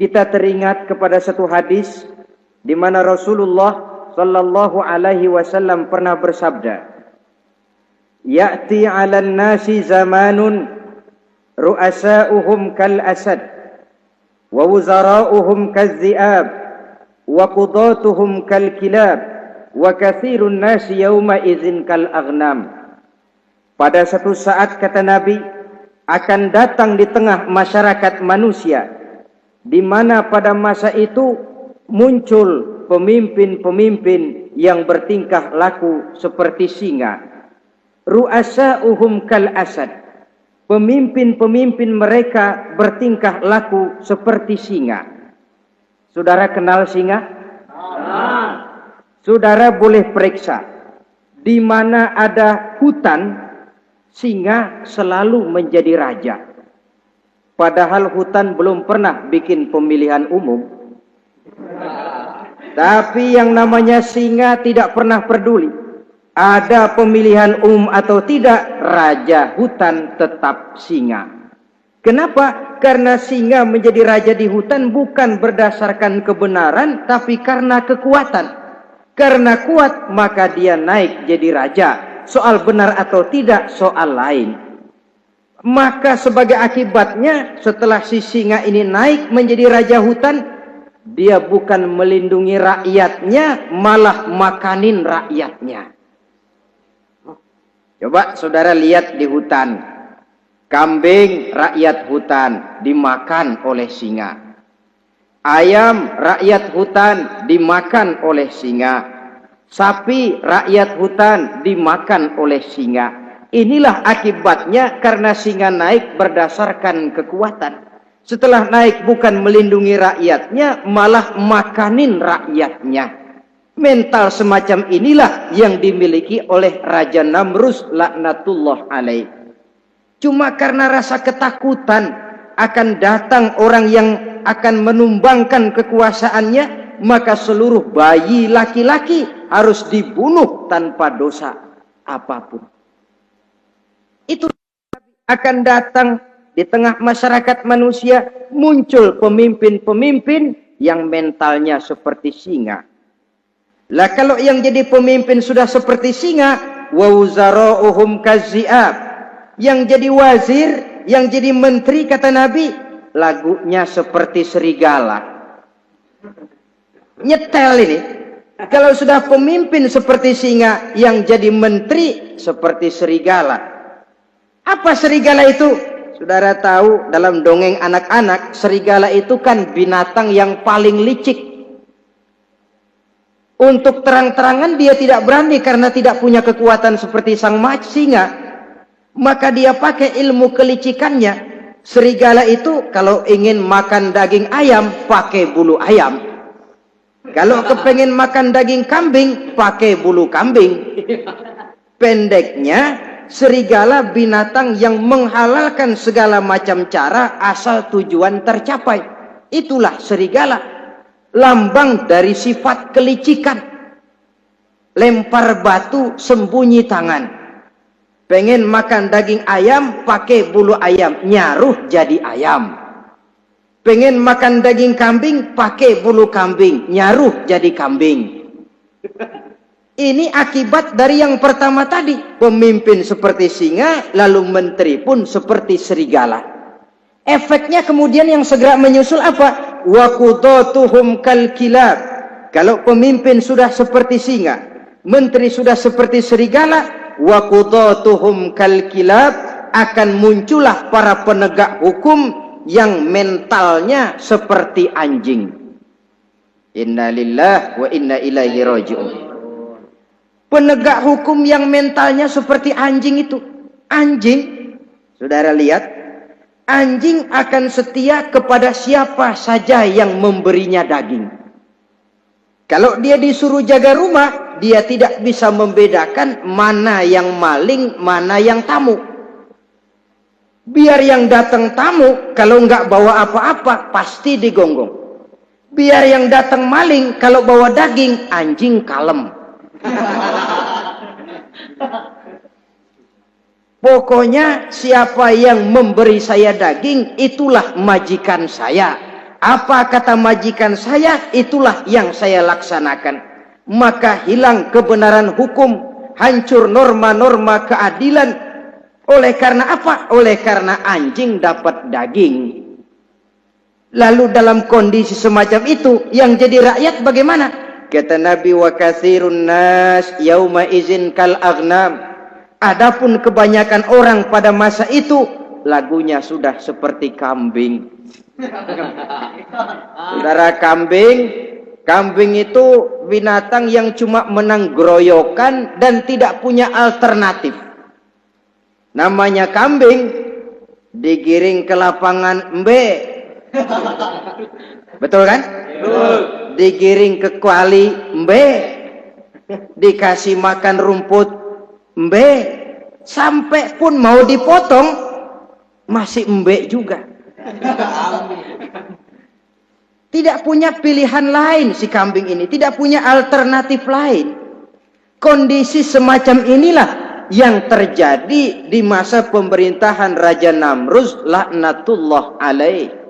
kita teringat kepada satu hadis di mana Rasulullah sallallahu alaihi wasallam pernah bersabda, "Ya'ti 'alan nasi zamanun ru'asa'uhum kal asad wa wuzara'uhum kaz-zi'ab wa qudatuhum kal kilab wa katsirun nasi yawma idzin kal aghnam." Pada satu saat, kata Nabi, akan datang di tengah masyarakat manusia, di mana pada masa itu muncul pemimpin-pemimpin yang bertingkah laku seperti singa. Ru'asa'uhum kal asad. Pemimpin-pemimpin mereka bertingkah laku seperti singa. Saudara kenal singa? Saudara boleh periksa, di mana ada hutan, singa selalu menjadi raja. Padahal hutan belum pernah bikin pemilihan umum. Tapi yang namanya singa tidak pernah peduli. Ada pemilihan umum atau tidak, raja hutan tetap singa. Kenapa? Karena singa menjadi raja di hutan bukan berdasarkan kebenaran, tapi karena kekuatan. Karena kuat, maka dia naik jadi raja. Soal benar atau tidak, soal lain. Maka sebagai akibatnya, setelah si singa ini naik menjadi raja hutan, dia bukan melindungi rakyatnya, malah makanin rakyatnya. Coba saudara lihat di hutan. Kambing rakyat hutan dimakan oleh singa. Ayam rakyat hutan dimakan oleh singa. Sapi rakyat hutan dimakan oleh singa. Inilah akibatnya karena singa naik berdasarkan kekuatan. Setelah naik bukan melindungi rakyatnya, malah makanin rakyatnya. Mental semacam inilah yang dimiliki oleh Raja Namrus laknatullah alaih. Cuma karena rasa ketakutan akan datang orang yang akan menumbangkan kekuasaannya, maka seluruh bayi laki-laki harus dibunuh tanpa dosa apapun. Itu akan datang di tengah masyarakat manusia, muncul pemimpin-pemimpin yang mentalnya seperti singa. Lah kalau yang jadi pemimpin sudah seperti singa, wa wuzara'uhum kaz-zi'ab. Yang jadi wazir, yang jadi menteri, kata Nabi, lagunya seperti serigala. Nyetel ini. Kalau sudah pemimpin seperti singa, yang jadi menteri seperti serigala. Apa serigala itu? Saudara tahu dalam dongeng anak-anak, serigala itu kan binatang yang paling licik. Untuk terang-terangan dia tidak berani karena tidak punya kekuatan seperti sang singa. Maka dia pakai ilmu kelicikannya. Serigala itu kalau ingin makan daging ayam, pakai bulu ayam. Kalau kepengen makan daging kambing, pakai bulu kambing. Pendeknya, serigala binatang yang menghalalkan segala macam cara asal tujuan tercapai. Itulah serigala. Lambang dari sifat kelicikan. Lempar batu, sembunyi tangan. Pengen makan daging ayam, pakai bulu ayam, nyaruh jadi ayam. Pengen makan daging kambing, pakai bulu kambing, nyaruh jadi kambing. Ini akibat dari yang pertama tadi. Pemimpin seperti singa, lalu menteri pun seperti serigala. Efeknya kemudian yang segera menyusul apa? Wa qudatuhum kal kilab. Kalau pemimpin sudah seperti singa, menteri sudah seperti serigala, wa qudatuhum kal kilab, akan muncullah para penegak hukum yang mentalnya seperti anjing. Innalillahi wa inna ilaihi raji'un. Penegak hukum yang mentalnya seperti anjing itu. Anjing, saudara lihat, anjing akan setia kepada siapa saja yang memberinya daging. Kalau dia disuruh jaga rumah, dia tidak bisa membedakan mana yang maling, mana yang tamu. Biar yang datang tamu, kalau nggak bawa apa-apa, pasti digonggong. Biar yang datang maling, kalau bawa daging, anjing kalem. Pokoknya siapa yang memberi saya daging, itulah majikan saya. Apa kata majikan saya, itulah yang saya laksanakan. Maka hilang kebenaran hukum, hancur norma-norma keadilan. Oleh karena apa? Oleh karena anjing dapat daging. Lalu dalam kondisi semacam itu, yang jadi rakyat bagaimana? Kata Nabi, wa katsirun nas yauma izin kal aghnam. Adapun kebanyakan orang pada masa itu, lagunya sudah seperti kambing. Saudara, kambing itu binatang yang cuma menang groyokan dan tidak punya alternatif. Namanya kambing, digiring ke lapangan embe. Betul kan? Betul. Digiring ke kuali embe. Dikasih makan rumput embe. Sampai pun mau dipotong masih embe juga. Tidak punya pilihan lain si kambing ini, tidak punya alternatif lain. Kondisi semacam inilah yang terjadi di masa pemerintahan Raja Namruz laknatullah alaih.